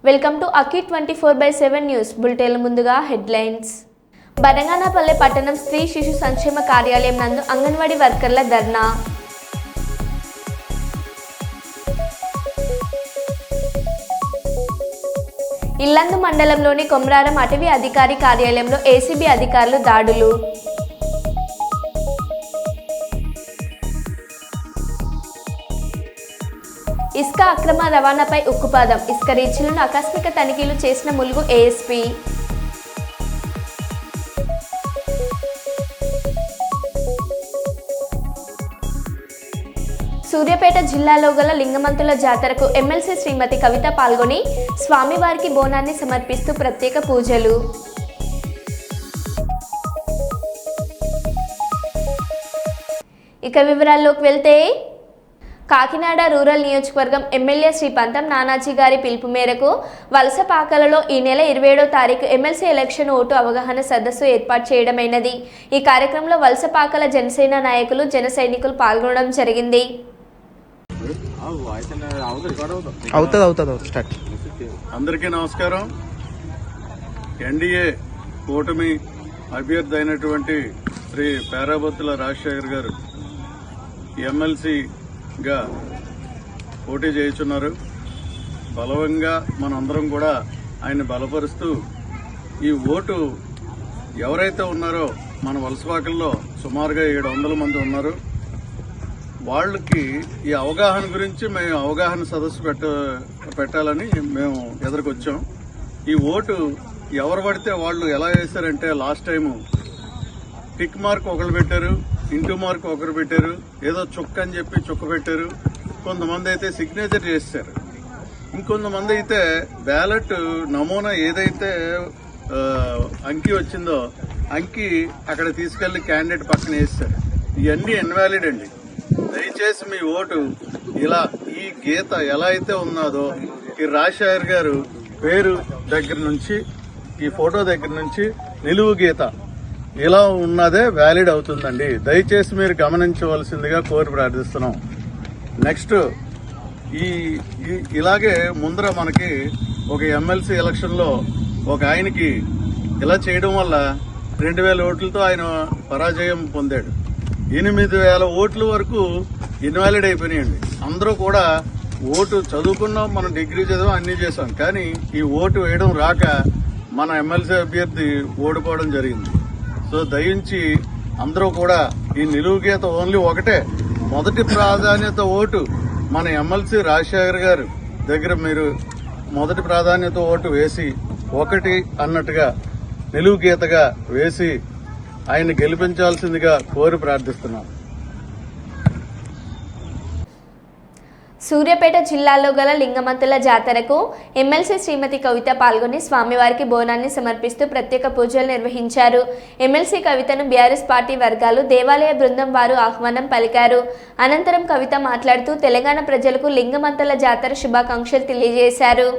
Welcome to అకీ 24/7 news bulletin. ముందుగా headlines. Banaganapalle పట్టణం స్త్రీ శిశు సంక్షేమ కార్యాలయం నందు అంగన్వాడీ వర్కర్ల ధర్నా. ఇల్లందు మండలంలోని కొమ్రారం అటవీ అధికారి కార్యాలయంలో ఏసీబీ అధికారులు దాడులు. ఇసుక అక్రమ రవాణాపై ఉక్కుపాదం. ఇసుక రీచ్లను ఆకస్మిక తనిఖీలు చేసిన ములుగు ఏఎస్పీ. సూర్యాపేట జిల్లాలో గల లింగమంతుల జాతరకు ఎమ్మెల్సీ శ్రీమతి కవిత పాల్గొని స్వామివారికి బోనాన్ని సమర్పిస్తూ ప్రత్యేక పూజలు. ఇక వివరాల్లోకి వెళ్తే, కాకినాడ రూరల్ నియోజకవర్గం ఎమ్మెల్యే శ్రీ పంతం నానాజీ గారి పిలుపు మేరకు వలసపాకలలో ఈ నెల 27వ తారీఖు ఎమ్మెల్సీ ఎలక్షన్ ఓటు అవగాహన సదస్సు ఏర్పాటు చేయడమైనది. ఈ కార్యక్రమంలో వలసపాకల జనసేన నాయకులు జన సైనికులు పాల్గొనడం జరిగింది. అందరికీ నమస్కారం. ఎన్డీఏ కూటమి అభ్యర్థి అయినటువంటి శ్రీ పేరాబత్తుల రాజశేఖర్ గారు ఎమ్మెల్సీగా పోటీ చేయుచున్నారు. బలవంగా మనందరం కూడా ఆయన బలపరుస్తూ ఈ ఓటు ఎవరైతే ఉన్నారో మన వలసపాకల్లో సుమారుగా 700 మంది ఉన్నారు. వాళ్ళకి ఈ అవగాహన గురించి మేము అవగాహన సదస్సు పెట్టాలని మేము ఎదురుకొచ్చాం. ఈ ఓటు ఎవరు పడితే వాళ్ళు ఎలా వేశారంటే, లాస్ట్ టైము టిక్ మార్క్ ఒకరు పెట్టారు, ఇంటూ మార్క్ ఒకరు పెట్టారు, ఏదో చుక్క అని చెప్పి చుక్క పెట్టారు. కొంతమంది అయితే సిగ్నేచర్ చేశారు. ఇంకొంతమంది అయితే బ్యాలెట్ నమూనా ఏదైతే అంకి వచ్చిందో అంకి అక్కడ తీసుకెళ్లి క్యాండిడేట్ పక్కన వేస్తారు. ఇవన్నీ ఇన్వాలిడ్ అండి. దయచేసి మీ ఓటు ఇలా ఈ గీత ఎలా అయితే ఉన్నదో, ఈ రాజశేఖర్ గారు పేరు దగ్గర నుంచి ఈ ఫోటో దగ్గర నుంచి నిలువు గీత ఇలా ఉన్నదే వ్యాలిడ్ అవుతుందండి. దయచేసి మీరు గమనించవలసిందిగా కోరి ప్రార్థిస్తున్నాం. నెక్స్ట్ ఇలాగే ముందర మనకి ఒక ఎమ్మెల్సీ ఎలక్షన్లో ఒక ఆయనకి ఇలా చేయడం వల్ల 2000 ఓట్లతో ఆయన పరాజయం పొందాడు. 8000 ఓట్ల వరకు ఇన్వాలిడ్ అయిపోయినాయండి. అందరూ కూడా ఓటు చదువుకున్నాం, మనం డిగ్రీ చదివాం, అన్నీ చేసాం, కానీ ఈ ఓటు వేయడం రాక మన ఎమ్మెల్సీ అభ్యర్థి ఓడిపోవడం జరిగింది. సో దయించి అందరూ కూడా ఈ నిలువు గీత ఓన్లీ ఒకటే, మొదటి ప్రాధాన్యత ఓటు మన ఎమ్మెల్సీ రాజశేఖర్ గారు దగ్గర మీరు మొదటి ప్రాధాన్యత ఓటు వేసి ఒకటి అన్నట్టుగా నిలువు గీతగా వేసి ఆయన గెలిపించాల్సిందిగా కోరి ప్రార్థిస్తున్నాం. సూర్యాపేట జిల్లాలో గల లింగమంతుల జాతరకు ఎమ్మెల్సీ శ్రీమతి కవిత పాల్గొని స్వామివారికి బోనాన్ని సమర్పిస్తూ ప్రత్యేక పూజలు నిర్వహించారు. ఎమ్మెల్సీ కవితను బీఆర్ఎస్ పార్టీ వర్గాలు, దేవాలయ బృందం వారు ఆహ్వానం పలికారు. అనంతరం కవిత మాట్లాడుతూ తెలంగాణ ప్రజలకు లింగమంతుల జాతర శుభాకాంక్షలు తెలియజేశారు.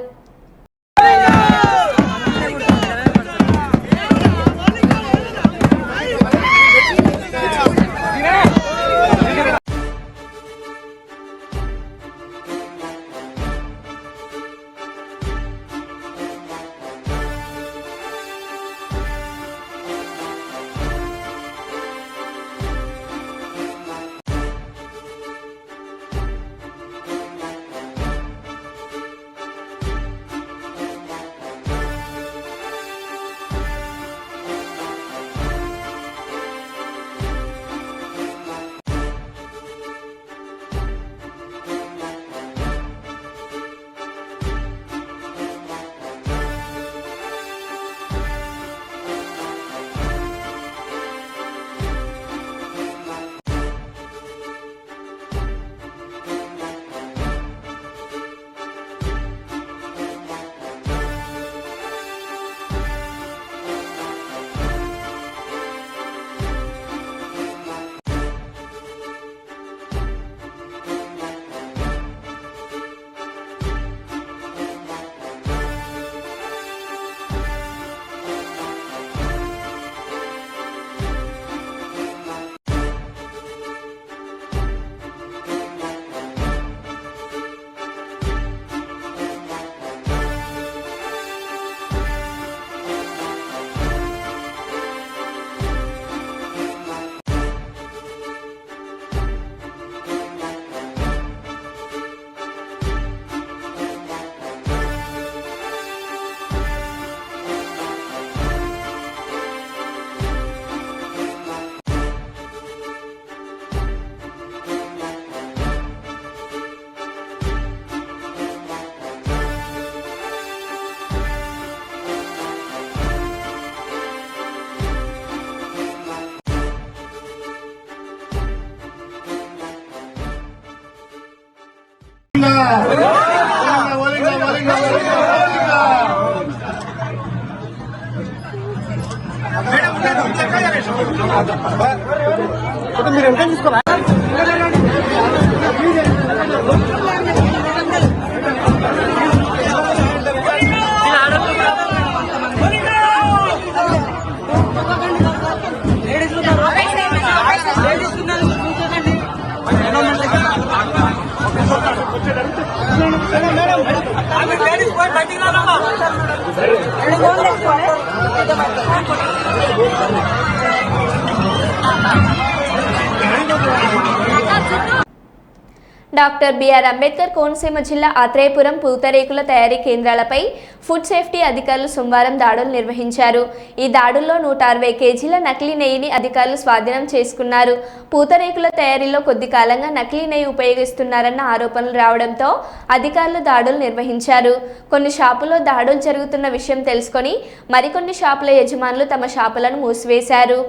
మీరు ఎంత తీసుకోవాలి డాక్టర్ బిఆర్ అంబేద్కర్ కోనసీమ జిల్లా ఆత్రేయపురం పూతరేకుల తయారీ కేంద్రాలపై ఫుడ్ సేఫ్టీ అధికారులు సోమవారం దాడులు నిర్వహించారు. ఈ దాడుల్లో 160 కేజీల నకిలీ నెయ్యిని అధికారులు స్వాధీనం చేసుకున్నారు. పూతరేకుల తయారీలో కొద్ది కాలంగా నకిలీ నెయ్యి ఉపయోగిస్తున్నారన్న ఆరోపణలు రావడంతో అధికారులు దాడులు నిర్వహించారు. కొన్ని షాపుల్లో దాడులు జరుగుతున్న విషయం తెలుసుకొని మరికొన్ని షాపుల యజమానులు తమ షాపులను మూసివేశారు.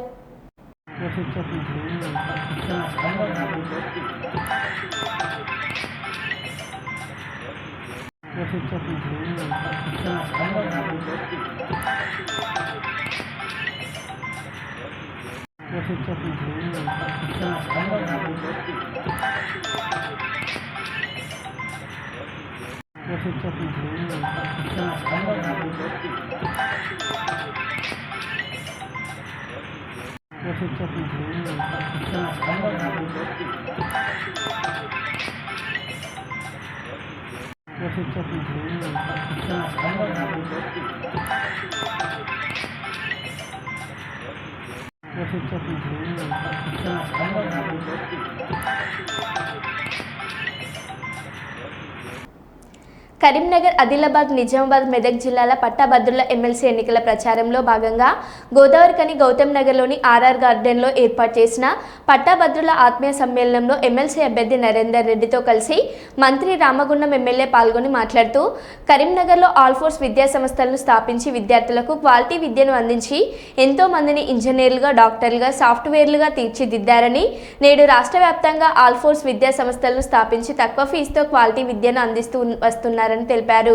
కరీంనగర్, ఆదిలాబాద్, నిజామాబాద్, మెదక్ జిల్లాల పట్టభద్రుల ఎమ్మెల్సీ ఎన్నికల ప్రచారంలో భాగంగా గోదావరిఖని గౌతమ్ నగర్లోని ఆర్ఆర్ గార్డెన్లో ఏర్పాటు చేసిన పట్టభద్రుల ఆత్మీయ సమ్మేళనంలో ఎమ్మెల్సీ అభ్యర్థి నరేందర్ రెడ్డితో కలిసి మంత్రి రామగుండం ఎమ్మెల్యే పాల్గొని మాట్లాడుతూ కరీంనగర్లో ఆల్ఫోర్స్ విద్యా సంస్థలను స్థాపించి విద్యార్థులకు క్వాలిటీ విద్యను అందించి ఎంతో మందిని ఇంజనీర్లుగా, డాక్టర్లుగా, సాఫ్ట్వేర్లుగా తీర్చిదిద్దారని, నేడు రాష్ట్ర వ్యాప్తంగా ఆల్ఫోర్స్ విద్యా సంస్థలను స్థాపించి తక్కువ ఫీజుతో క్వాలిటీ విద్యను అందిస్తూ వస్తున్నారు తెలిపారు.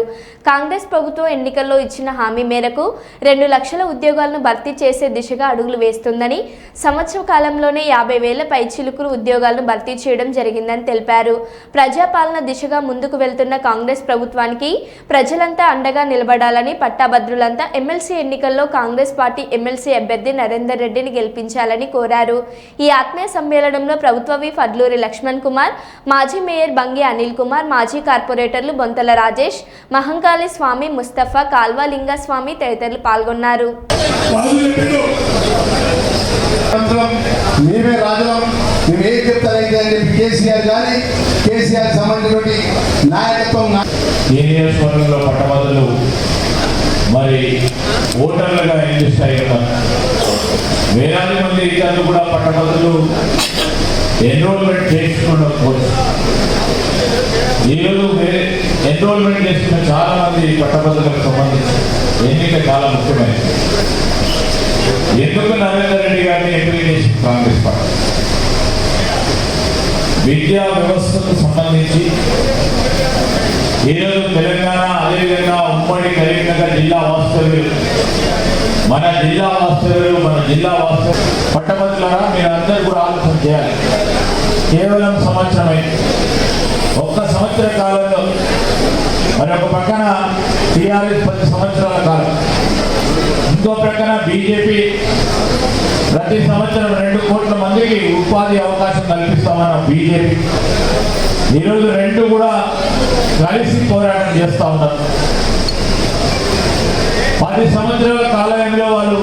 కాంగ్రెస్ ప్రభుత్వం ఎన్నికల్లో ఇచ్చిన హామీ మేరకు 2 లక్షల ఉద్యోగాలను భర్తీ చేసే దిశగా అడుగులు వేస్తుందని, సంవత్సర కాలంలోనే 50,000 పైచిలుకులు ఉద్యోగాలను భర్తీ చేయడం జరిగిందని తెలిపారు. ప్రజాపాలన దిశగా ముందుకు వెళ్తున్న కాంగ్రెస్ ప్రభుత్వానికి ప్రజలంతా అండగా నిలబడాలని, పట్టాభద్రులంతా ఎమ్మెల్సీ ఎన్నికల్లో కాంగ్రెస్ పార్టీ ఎమ్మెల్సీ అభ్యర్థి నరేందర్ రెడ్డిని గెలిపించాలని కోరారు. ఈ ఆత్మీయ సమ్మేళనంలో ప్రభుత్వ విప్ అడ్లూరి లక్ష్మణ్ కుమార్, మాజీ మేయర్ బంగి అనిల్ కుమార్, మాజీ కార్పొరేటర్లు బొంతల రాజేష్, మహంకాళి స్వామి, ముస్తఫా, కాల్వలింగ స్వామి తదితరులు పాల్గొన్నారు. పట్టభద్రులు మరి ఓటర్లుగా ఎన్నికై ఉన్నారు. వేలాది మంది ఇతరులు కూడా పట్టభద్రులు ఎన్రోల్మెంట్ చేసుకోవడం. ఈరోజు ఎన్రోల్మెంట్ చేసుకున్న చాలా మంది పట్టభద్రులకు సంబంధించి ఎన్నిక చాలా ముఖ్యమైనది. ఎందుకు నరేందర్ రెడ్డి గారిని ఎంపిక చేసింది కాంగ్రెస్ పార్టీ? విద్యా వ్యవస్థకు సంబంధించి ఈరోజు తెలంగాణ, అదేవిధంగా ఉమ్మడి కరీంనగర్ జిల్లా వాస్తవ్యులు, మన జిల్లా పట్టభద్రులారా మీరు అందరూ కూడా ఆలోచన చేయాలి. కేవలం సంవత్సరమే, ఒక్క సంవత్సర కాలంలో మరి ఒక పక్కన టీఆర్ఎస్ 10 సంవత్సరాల కాలం, ఇంకో ప్రక్కన బీజేపీ ప్రతి సంవత్సరం 2 కోట్ల మందికి ఉపాధి అవకాశం కల్పిస్తామన్న బీజేపీ ఈరోజు 2 కూడా కలిసి పోరాటం చేస్తూ ఉన్నారు. 10 సంవత్సరాల కాలంలో వాళ్ళు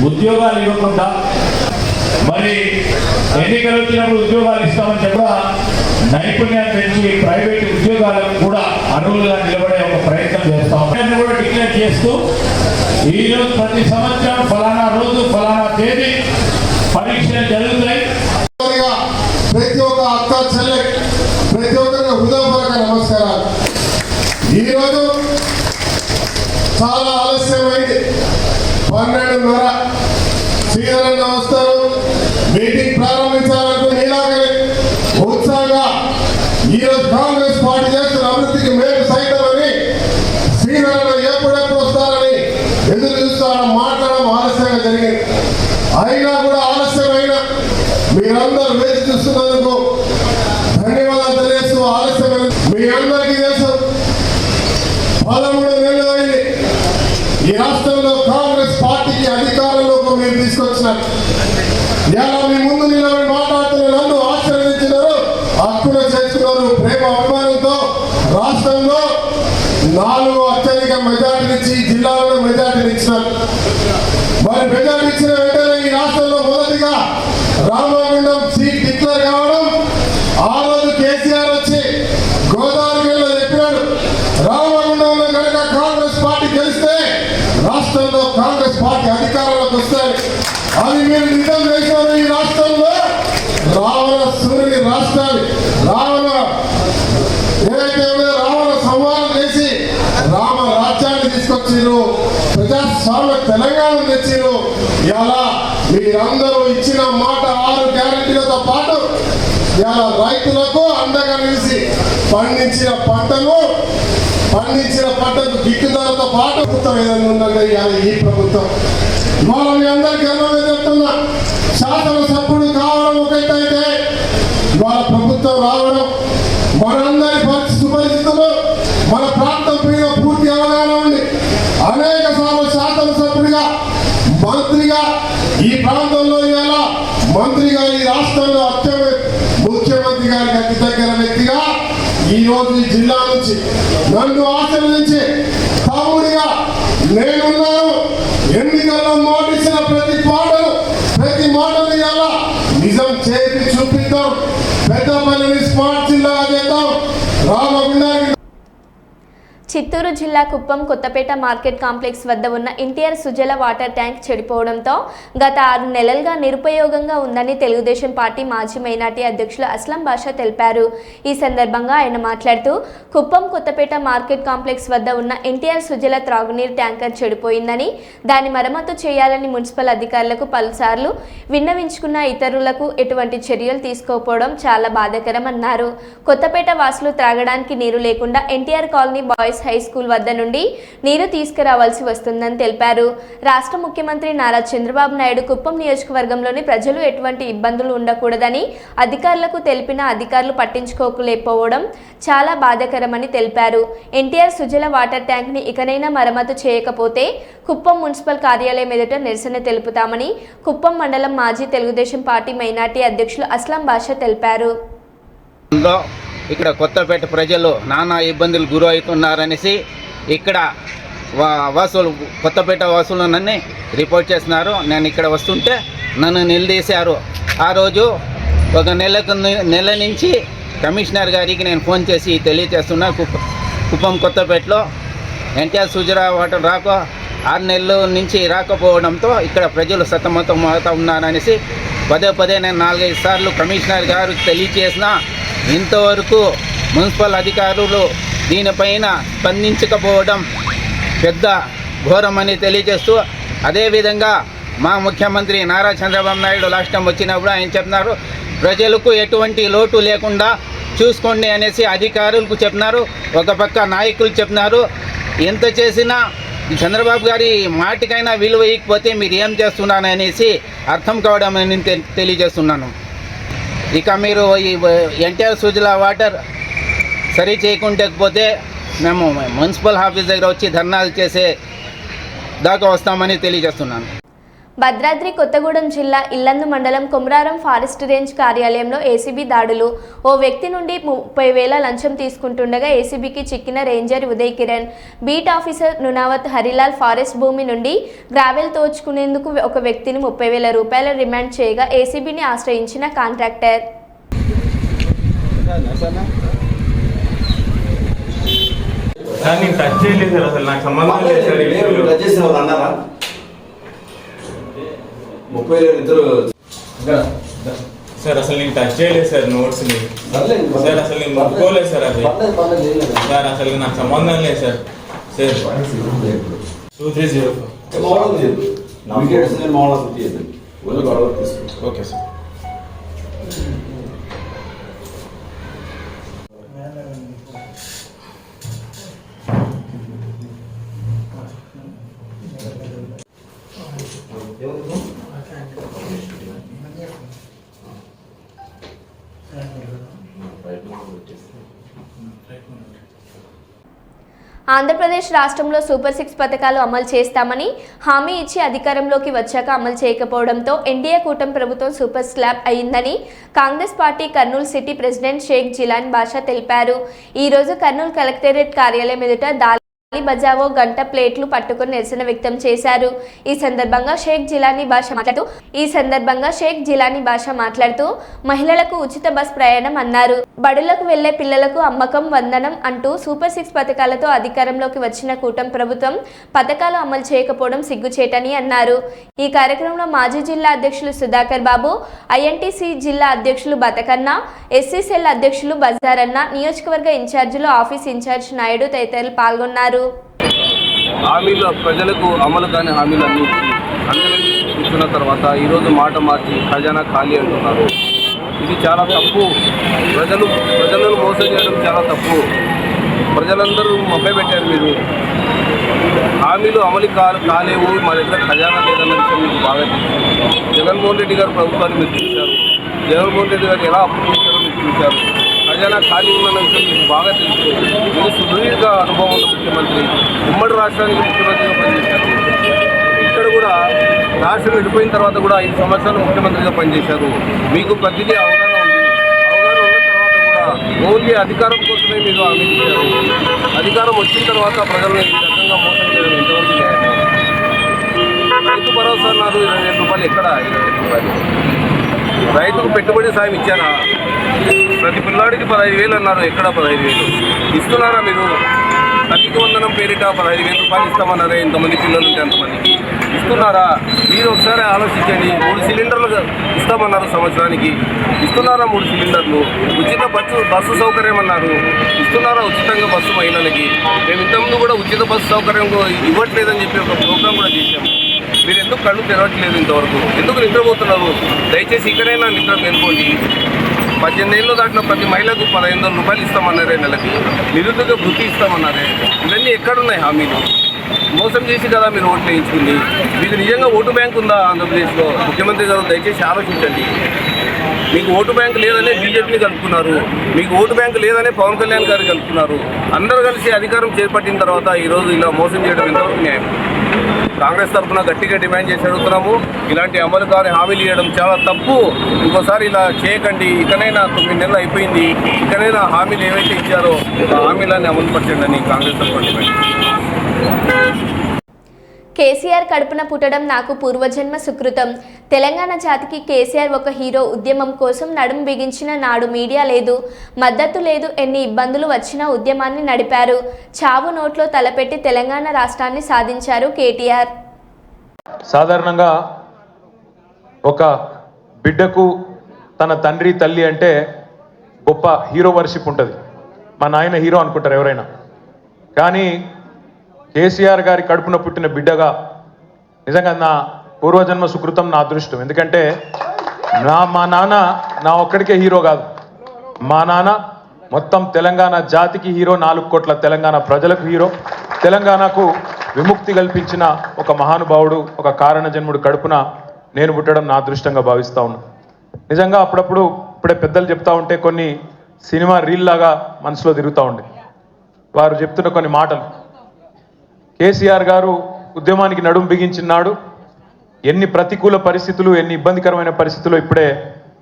ఉద్యోగాలు ఇవ్వకుండా మరి ఎన్నికలు వచ్చినప్పుడు ఉద్యోగాలు ఇస్తామని చెప్పి నైపుణ్యాన్ని పెంచి ప్రైవేట్ ఉద్యోగాలకు కూడా అర్హులుగా నిలబడే ఒక ప్రయత్నం చేస్తాం కూడా డిక్లేర్ చేస్తూ ఈరోజు ప్రతి సంవత్సరం ఫలానా రోజు ఫలానా తేదీ పరీక్షలు జరుగుతాయి. ప్రతి ఒక్క అక్క చెల్లె, ప్రతి ఒక్కరికి హృదయపూర్వక నమస్కారాలు. ఈరోజు చాలా ఆలస్యమైంది. 12:30 శ్రీధరన్న వస్తారు, మీటింగ్ ప్రారంభించాలంటూ ఇలాగే ఉత్సాహంగా ఈరోజు కాంగ్రెస్ పార్టీ చేస్తున్న అభివృద్ధికి మేలు సైతమని శ్రీధరణ ఎప్పుడెప్పుడు వస్తారని ఎదురు చూస్తారని మాట్లాడడం ఆలస్యంగా జరిగింది. అయినా కూడా ఆలస్యమైన మీరందరూ వేచి చూస్తున్నందుకు ధన్యవాదాలు తెలియజేస్తూ ఆలస్యమైన మీ అందరికీ తెలుసు 13 నెలలు అయింది ఈ రాష్ట్రంలో కాంగ్రెస్ పార్టీకి అధికారంలోకి మీరు తీసుకొచ్చినారు. ఇలా మీ ముందు నిలబడి మాట్లాడుతున్న నన్ను ఆశీర్వదించినారు, హక్కున చేసుకున్నారు. ప్రేమ అభిమానంతో రాష్ట్రంలో 4 అత్యధిక మెజార్టీనిచ్చి జిల్లాలో మెజార్టీని ఇచ్చినారు. మరి మెజార్టీ ఇచ్చిన వెంటనే ఈ రాష్ట్రంలో మొదటిగా రామగుండం సీట్ డిక్లేర్ కావడం, ఆ రోజు కేసీఆర్ వచ్చి గోదావరి చెప్పినాడు రామగుండంలో కనుక కాంగ్రెస్ పార్టీ గెలిస్తే రాష్ట్రంలో కాంగ్రెస్ పార్టీ అధికారంలోకి వస్తాయి. అది మీరు నిజం చేశారు. ఈ రాష్ట్రంలో రావణ సూర్యుని రాష్ట్రాన్ని రావణ ఏదైతే ఉందో రావణ సంహారం చేసి రామ రాజ్యాన్ని తీసుకొచ్చిరు, ప్రజాస్వామ్య తెలంగాణ తెచ్చిరు. ఇలా మీరందరూ ఇచ్చిన మాట 6 గ్యారెంటీలతో పాటు ఇలా రైతులకు అండగా నిలిచి పండించిన పంటకు గిట్టుదలతో పాటు ప్రభుత్వం ఏదైనా ఉందంటే ఈ ప్రభుత్వం. ఇవాళ మీ అందరికీ గర్వంగా చెప్తున్నా, శాసనసభ్యుడు కావడం ఒకటైతే ఇవాళ ప్రభుత్వం రావడం, మనందరి సుపరిస్థితులు మన ప్రాంతం మీద పూర్తి అవగాహన ఉంది. అనేక సార్లు శాసనసభ్యుడిగా మంత్రిగా ఈ ప్రాంతంలో ఇవాళ మంత్రిగా ఈ రాష్ట్రంలో ముఖ్యమంత్రి గారికి అతి దగ్గర వ్యక్తిగా ఈ రోజు ఈ జిల్లా నుంచి నన్ను ఆశీర్వదించి తమ్ముడిగా నేనున్నాను. ఎన్నికల్లో మాటిచ్చిన ప్రతి మాటను ఇలా నిజం చేసి చూపిద్దాం. పెద్దపల్లిని స్మార్ట్ జిల్లాగా చేద్దాం. రామగుండానికి చిత్తూరు జిల్లా కుప్పం కొత్తపేట మార్కెట్ కాంప్లెక్స్ వద్ద ఉన్న ఎన్టీఆర్ సుజల వాటర్ ట్యాంక్ చెడిపోవడంతో గత 6 నెలలుగా నిరుపయోగంగా ఉందని తెలుగుదేశం పార్టీ మాజీ మైనార్టీ అధ్యక్షులు అస్లం బాషా తెలిపారు. ఈ సందర్భంగా ఆయన మాట్లాడుతూ కుప్పం కొత్తపేట మార్కెట్ కాంప్లెక్స్ వద్ద ఉన్న ఎన్టీఆర్ సుజల త్రాగునీరు ట్యాంకర్ చెడిపోయిందని, దాని మరమ్మతు చేయాలని మున్సిపల్ అధికారులకు పలుసార్లు విన్నవించుకున్న ఇతరులకు ఎటువంటి చర్యలు తీసుకోకపోవడం చాలా బాధాకరమన్నారు. కొత్తపేట వాసులు త్రాగడానికి నీరు లేకుండా NTR colony boys high school వద్ద నుండి నీరు తీసుకురావాల్సి వస్తుందని తెలిపారు. రాష్ట్ర ముఖ్యమంత్రి నారా చంద్రబాబు నాయుడు కుప్పం నియోజకవర్గంలోని ప్రజలు ఎటువంటి ఇబ్బందులు ఉండకూడదని అధికారులకు తెలిపిన అధికారులు పట్టించుకోలేకపోవడం చాలా బాధాకరమని తెలిపారు. ఎన్టీఆర్ సుజల వాటర్ ట్యాంక్ ని ఇకనైనా మరమ్మతు చేయకపోతే కుప్పం మున్సిపల్ కార్యాలయం ఎదుట నిరసన తెలుపుతామని కుప్పం మండలం మాజీ తెలుగుదేశం పార్టీ మైనార్టీ అధ్యక్షులు అస్లం బాషా తెలిపారు. ఇక్కడ కొత్తపేట ప్రజలు నానా ఇబ్బందులు గురవుతున్నారనేసి ఇక్కడ వాసులు కొత్తపేట వాసులు నన్ను రిపోర్ట్ చేస్తున్నారు. నేను ఇక్కడ వస్తుంటే నన్ను నిలదీశారు. ఆ రోజు ఒక నెల నుంచి కమిషనర్ గారికి నేను ఫోన్ చేసి తెలియజేస్తున్నా, కుప్పం కొత్తపేటలో ఎన్టీఆర్ సుజల వాటర్ 6 నెలల నుంచి రాకపోవడంతో ఇక్కడ ప్రజలు సతమతం అవుతా ఉన్నారనేసి పదే నేను 4-5 సార్లు కమిషనర్ గారు తెలియజేసినా ఇంతవరకు మున్సిపల్ అధికారులు దీనిపైన స్పందించకపోవడం పెద్ద ఘోరమని తెలియజేస్తూ, అదేవిధంగా మా ముఖ్యమంత్రి నారా చంద్రబాబు నాయుడు లాస్ట్ టైం వచ్చినప్పుడు ఆయన చెప్తున్నారు ప్రజలకు ఎటువంటి లోటు లేకుండా చూసుకోండి అనేసి అధికారులకు చెప్పినారు. ఒక పక్క నాయకులు చెప్పినారు. ఎంత చేసినా చంద్రబాబు గారి మాటికైనా విలువ ఇవ్వకపోతే మీరు ఏం చేస్తున్నాను అనేసి అర్థం కావడం నేను తెలియజేస్తున్నాను. ఇక మీరు ఈ ఎన్టీఆర్ సుజల వాటర్ సరి చేయకుంటకపోతే మేము మున్సిపల్ ఆఫీస్ దగ్గర వచ్చి ధర్నాలు చేసే దాకా వస్తామని తెలియజేస్తున్నాను. భద్రాద్రి కొత్తగూడెం జిల్లా ఇల్లందు మండలం కొమరారం ఫారెస్ట్ రేంజ్ కార్యాలయంలో ఏసీబీ దాడులు. ఓ వ్యక్తి నుండి 30,000 లంచం తీసుకుంటుండగా ఏసీబీకి చిక్కిన ranger Uday Kiran. Beat officer Nunavath Harilal forest భూమి నుండి గ్రావెల్ తోచుకునేందుకు ఒక వ్యక్తిని 30,000 రూపాయల రిమాండ్ చేయగా ఏసీబీని ఆశ్రయించిన కాంట్రాక్టర్. సార్ అసలు నేను టచ్ చేయలేదు సార్ నోట్స్ని సార్, అసలు నేను ముట్టుకోలేదు సార్. అది సార్ అసలు నాకు సంబంధం లేదు sir. Sir 2304 okay sir. Andhra Pradesh రాష్ట్రంలో సూపర్ 6 పథకాలు అమలు చేస్తామని హామీ ఇచ్చి అధికారంలోకి వచ్చాక అమలు చేయకపోవడంతో ఎన్డీఏ కూటమి ప్రభుత్వం సూపర్ స్లాబ్ అయిందని Congress party Kurnool city president Shaik Jilani Basha తెలిపారు. ఈ రోజు కర్నూలు కలెక్టరేట్ కార్యాలయం ఎదుట దాలి బజావో గంట ప్లేట్లు పట్టుకుని నిరసన వ్యక్తం చేశారు. ఈ సందర్భంగా షేక్ జిలానీ బాషా మాట్లాడుతూ మహిళలకు ఉచిత బస్ ప్రయాణం అన్నారు. బడులకు వెళ్లే పిల్లలకు అమ్మకం వందనం అంటూ సూపర్ 6 పథకాలతో అధికారంలోకి వచ్చిన కూటమి ప్రభుత్వం పథకాలు అమలు చేయకపోవడం సిగ్గుచేటని అన్నారు. ఈ కార్యక్రమంలో మాజీ జిల్లా అధ్యక్షులు సుధాకర్ బాబు, ఐఎన్టీసీ జిల్లా అధ్యక్షులు బతకన్న, ఎస్సీ సెల్ అధ్యక్షులు బజారన్న, నియోజకవర్గ ఇన్ఛార్జీలు ఆఫీస్ ఇన్ఛార్జ్ నాయుడు తదితరులు పాల్గొన్నారు. హామీలు ప్రజలకు అమలు కాని హామీలన్నీ అందరికీ ఇచ్చిన తర్వాత ఈరోజు మాట మార్చి ఖజానా ఖాళీ అంటున్నారు. ఇది చాలా తప్పు. ప్రజలను మోసం చేయడం చాలా తప్పు. ప్రజలందరూ మొగ్గబెట్టారు. మీరు హామీలు అమలు కాలేవు, మా దగ్గర ఖజానా లేదన్న విషయం మీకు బాగా తెలుసు. జగన్మోహన్ రెడ్డి గారు ప్రభుత్వాన్ని మీరు చూశారు. జగన్మోహన్ రెడ్డి గారు ఎలా అప్పు చేశారో మీరు చూశారు. ఖజానా ఖాళీ ఉన్న విషయం మీకు బాగా తెలుసు. ఇది సుదీర్ఘ అనుభవం ఉన్న ముఖ్యమంత్రి. ఉమ్మడి రాష్ట్రానికి ముఖ్యమంత్రిగా పనిచేశారు. ఇక్కడ కూడా రాష్ట్రం విడిపోయిన తర్వాత కూడా 5 సంవత్సరాలు ముఖ్యమంత్రిగా పనిచేశారు. మీకు ప్రతిదీ అవగాహన ఉంది. అవగాహన ఉన్న తర్వాత కూడా ఓన్లీ అధికారం కోసమే మీరు ఆలోచించారు. అధికారం వచ్చిన తర్వాత ప్రజలను ఈ రకంగా మోసం చేయడం ఎంతవరకు న్యాయం? రైతు భరోసా అన్నారు. 22 రూపాయలు ఎక్కడ? 22 రూపాయలు రైతుకు పెట్టుబడి సాయం ఇచ్చారా? ప్రతి పిల్లాడికి 15,000 అన్నారు. ఎక్కడ 15,000 ఇస్తున్నారా? మీరు తల్లికి వందనం పేరిట 15,000 రూపాయలు ఇస్తామన్నారా? ఎంతమంది పిల్లలు ఉంటే అంతమందికి ఇస్తున్నారా? మీరు ఒకసారి ఆలోచించండి. 3 సిలిండర్లు ఇస్తామన్నారు సంవత్సరానికి. ఇస్తున్నారా 3 సిలిండర్లు? ఉచిత బస్సు సౌకర్యం అన్నారు. ఇస్తున్నారా ఉచితంగా బస్సు మహిళలకి? మేము ఇంతకుముందు కూడా ఉచిత బస్సు సౌకర్యం ఇవ్వట్లేదని చెప్పి ఒక ప్రోగ్రాం కూడా చేశాము. మీరు ఎందుకు కళ్ళు తెరవట్లేదు? ఇంతవరకు ఎందుకు నిద్రపోతున్నారు? దయచేసి ఇక్కడైనా నిద్ర మేల్కోండి. 18 ఏళ్ళు దాటిన ప్రతి మహిళకు 15,000 రూపాయలు ఇస్తామన్నారే నెలకి. నిరుద్యోగ వృత్తి ఇస్తామన్నారే. ఇవన్నీ ఎక్కడున్నాయి హామీలు? మోసం చేసి కదా మీరు ఓట్లు వేయించుకుంది. మీకు నిజంగా ఓటు బ్యాంక్ ఉందా ఆంధ్రప్రదేశ్లో? ముఖ్యమంత్రి గారు దయచేసి ఆలోచించండి. మీకు ఓటు బ్యాంక్ లేదనే బీజేపీని కలుపుకున్నారు. మీకు ఓటు బ్యాంక్ లేదనే పవన్ కళ్యాణ్ గారు కలుపుకున్నారు. అందరూ కలిసి అధికారం చేపట్టిన తర్వాత ఈరోజు ఇలా మోసం చేయడం ఎంతవరకు న్యాయం? కాంగ్రెస్ తరఫున గట్టిగా డిమాండ్ చేసి అడుగుతున్నాము. ఇలాంటి అమలు కాని హామీలు ఇవ్వడం చాలా తప్పు. ఇంకోసారి ఇలా చేయకండి. ఇకనైనా 9 నెలలు అయిపోయింది. ఇకనైనా హామీలు ఏవైతే ఇచ్చారో ఆ హామీలన్నీ అమలు పరచండి అని కాంగ్రెస్ తరఫున డిమాండ్. కేసీఆర్ కడుపున పుట్టడం నాకు పూర్వజన్మ సుకృతం. తెలంగాణ జాతికి కేసీఆర్ ఒక హీరో. ఉద్యమం కోసం నడుం బిగించిన నాడు మీడియా లేదు, మద్దతు లేదు. ఎన్ని ఇబ్బందులు వచ్చినా ఉద్యమాన్ని నడిపారు. చావు నోట్లో తలపెట్టి తెలంగాణ రాష్ట్రాన్ని సాధించారు కేటీఆర్. సాధారణంగా ఒక బిడ్డకు తన తండ్రి తల్లి అంటే గొప్ప హీరో వర్షిప్ ఉంటుంది. మా నాయన హీరో అనుకుంటారు ఎవరైనా. కానీ కేసీఆర్ గారి కడుపున పుట్టిన బిడ్డగా నిజంగా నా పూర్వజన్మ సుకృతం, నా అదృష్టం. ఎందుకంటే మా నాన్న నా ఒక్కడికే హీరో కాదు. మా నాన్న మొత్తం తెలంగాణ జాతికి హీరో, 4 కోట్ల తెలంగాణ ప్రజలకు హీరో. తెలంగాణకు విముక్తి కల్పించిన ఒక మహానుభావుడు, ఒక కారణ జన్ముడు కడుపున నేను పుట్టడం నా అదృష్టంగా భావిస్తూ ఉన్నా. నిజంగా అప్పుడప్పుడు ఇప్పుడే పెద్దలు చెప్తా ఉంటే కొన్ని సినిమా రీల్ లాగా మనసులో తిరుగుతూ ఉండే. వారు చెప్తున్న కొన్ని మాటలు. కేసీఆర్ గారు ఉద్యమానికి నడుం బిగించినాడు. ఎన్ని ప్రతికూల పరిస్థితులు, ఎన్ని ఇబ్బందికరమైన పరిస్థితులు ఇప్పుడే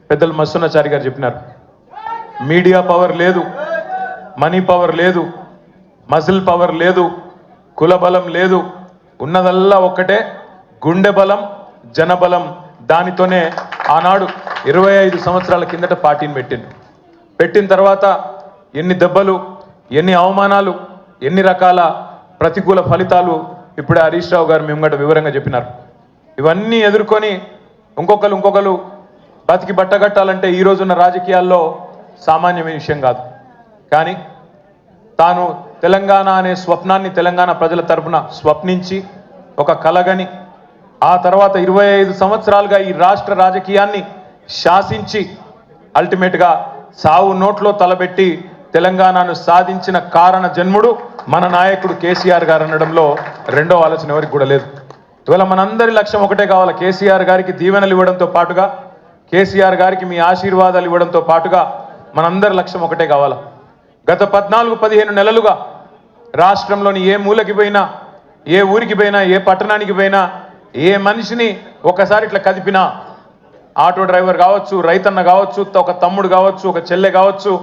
పెద్దలు మస్సున్నాచారి గారు చెప్పినారు. మీడియా పవర్ లేదు, మనీ పవర్ లేదు, మజిల్ పవర్ లేదు, కుల బలం లేదు. ఉన్నదల్లా ఒక్కటే గుండె బలం, జనబలం. దానితోనే ఆనాడు 25 సంవత్సరాల కిందట పార్టీని పెట్టిన తర్వాత ఎన్ని దెబ్బలు, ఎన్ని అవమానాలు, ఎన్ని రకాల ప్రతికూల ఫలితాలు ఇప్పుడే హరీష్ రావు గారు మేము వివరంగా చెప్పినారు. ఇవన్నీ ఎదుర్కొని ఇంకొకరు బతికి బట్టగట్టాలంటే ఈ రోజున్న రాజకీయాల్లో సామాన్యమైన విషయం కాదు. కానీ తాను తెలంగాణ అనే స్వప్నాన్ని తెలంగాణ ప్రజల తరపున స్వప్నించి ఒక కలగని ఆ తర్వాత 25 సంవత్సరాలుగా ఈ రాష్ట్ర రాజకీయాన్ని శాసించి అల్టిమేట్గా సావు నోట్లో తలబెట్టి తెలంగాణను సాధించిన కారణ జన్ముడు మన నాయకుడు కేసీఆర్ గారు అనడంలో రెండో ఆలోచన ఎవరికి కూడా లేదు. ఇవాళ మనందరి లక్ష్యం ఒకటే కావాలి. కేసీఆర్ గారికి దీవెనలు ఇవ్వడంతో పాటుగా, కేసీఆర్ గారికి మీ ఆశీర్వాదాలు ఇవ్వడంతో పాటుగా మనందరి లక్ష్యం ఒకటే కావాలి. గత 14-15 నెలలుగా రాష్ట్రంలోని ఏ మూలకి పోయినా, ఏ ఊరికి పోయినా, ఏ పట్టణానికి పోయినా, ఏ మనిషిని ఒకసారి ఇట్లా కదిపినా, ఆటో డ్రైవర్ కావచ్చు, రైతన్న కావచ్చు, ఒక తమ్ముడు కావచ్చు, ఒక చెల్లె కావచ్చు,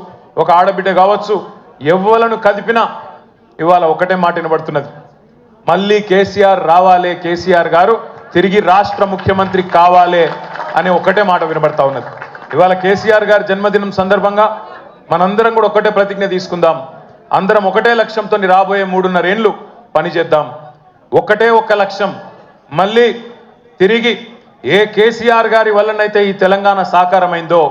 ఒక ఆడబిడ్డ కావచ్చు, ఎవ్వలను కదిపినా ఇవాళ ఒకటే మాట వినబడుతున్నది, మళ్ళీ కేసీఆర్ రావాలి, కేసీఆర్ గారు తిరిగి రాష్ట్ర ముఖ్యమంత్రి కావాలి అనే ఒకటే మాట వినబడతా ఉన్నది. ఇవాళ కేసీఆర్ గారి జన్మదినం సందర్భంగా మనందరం కూడా ఒకటే ప్రతిజ్ఞ తీసుకుందాం. అందరం ఒకటే లక్ష్యంతో రాబోయే 3.5 ఏళ్ళు పనిచేద్దాం. ఒక్క లక్ష్యం, మళ్ళీ తిరిగి ఏ కేసీఆర్ గారి వల్లనైతే ఈ తెలంగాణ సాకారమైందో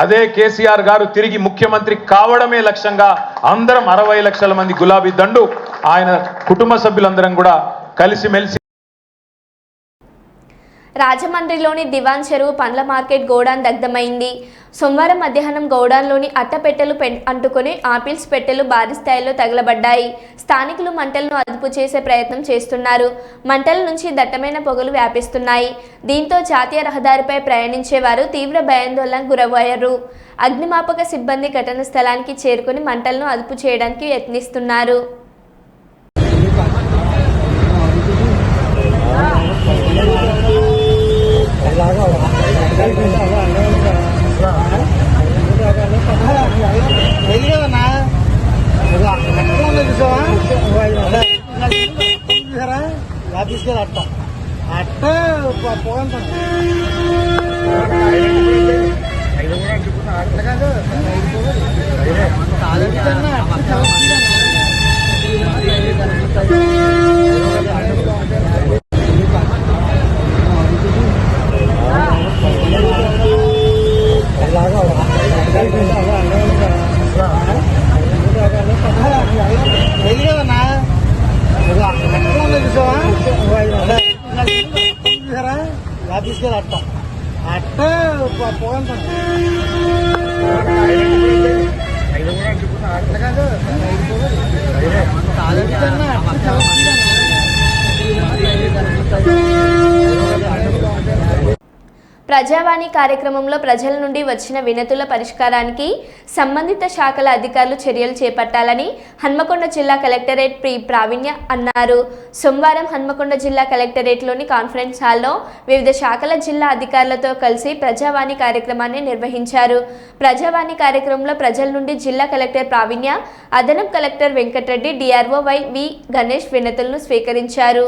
అదే కేసీఆర్ గారు తిరిగి ముఖ్యమంత్రి కావడమే లక్ష్యంగా అందరం 60 లక్షల మంది గులాబీ దండు ఆయన కుటుంబ సభ్యులందరం కూడా కలిసిమెలిసి రాజమండ్రిలోని దివాన్ చెరువు పండ్ల మార్కెట్ గోడాన్ దగ్ధమైంది. సోమవారం మధ్యాహ్నం గోడాన్లోని అట్టపెట్టెలు అంటుకొని ఆపిల్స్ పెట్టెలు భారీ స్థాయిలో తగలబడ్డాయి. స్థానికులు మంటలను అదుపు చేసే ప్రయత్నం చేస్తున్నారు. మంటల నుంచి దట్టమైన పొగలు వ్యాపిస్తున్నాయి. దీంతో జాతీయ రహదారిపై ప్రయాణించేవారు తీవ్ర భయాందోళనకు గురయ్యారు. అగ్నిమాపక సిబ్బంది ఘటన స్థలానికి చేరుకుని మంటలను అదుపు చేయడానికి యత్నిస్తున్నారు. అట్ట తీసుకెళ్ళి అట్ట పోగంతా ప్రజావాణి కార్యక్రమంలో ప్రజల నుండి వచ్చిన వినతుల పరిష్కారానికి సంబంధిత శాఖల అధికారులు చర్యలు చేపట్టాలని హన్మకొండ జిల్లా కలెక్టరేట్ ప్రావీణ్య అన్నారు. సోమవారం హన్మకొండ జిల్లా కలెక్టరేట్లోని కాన్ఫరెన్స్ హాల్లో వివిధ శాఖల జిల్లా అధికారులతో కలిసి ప్రజావాణి కార్యక్రమాన్ని నిర్వహించారు. ప్రజావాణి కార్యక్రమంలో ప్రజల నుండి జిల్లా కలెక్టర్ ప్రావీణ్య, అదనపు collector Venkatareddy, DRO V Ganesh వినతులను స్వీకరించారు.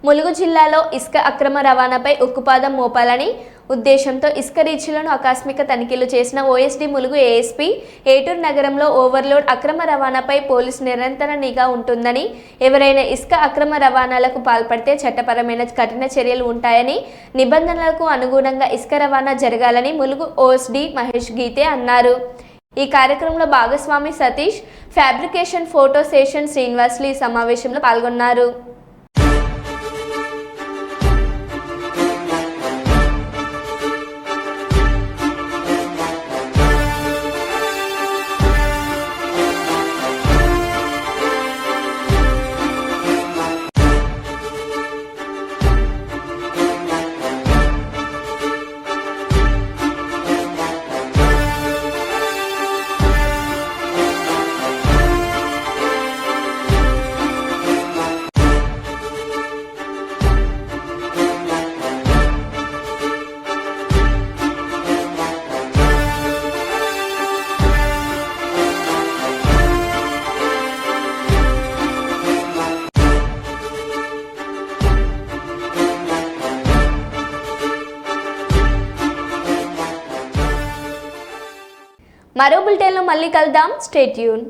ములుగు జిల్లాలో ఇసుక అక్రమ రవాణాపై ఉక్కుపాదం మోపాలని ఉద్దేశంతో ఇసుక రీచ్లను ఆకస్మిక తనిఖీలు చేసిన ఓఎస్డీ ములుగు ఏఎస్పీ ఏటూరు నగరంలో ఓవర్లోడ్ అక్రమ రవాణాపై పోలీసు నిరంతర నిఘా ఉంటుందని, ఎవరైనా ఇసుక అక్రమ రవాణాలకు పాల్పడితే చట్టపరమైన కఠిన చర్యలు ఉంటాయని, నిబంధనలకు అనుగుణంగా ఇసుక రవాణా జరగాలని ములుగు ఓఎస్డీ మహేష్ గీతే అన్నారు. ఈ కార్యక్రమంలో భాగస్వామి Satish, fabrication photo session Srinivasulu ఈ సమావేశంలో పాల్గొన్నారు. మరో బులెటిన్లో మళ్ళీ కలుద్దాం. Stay tune.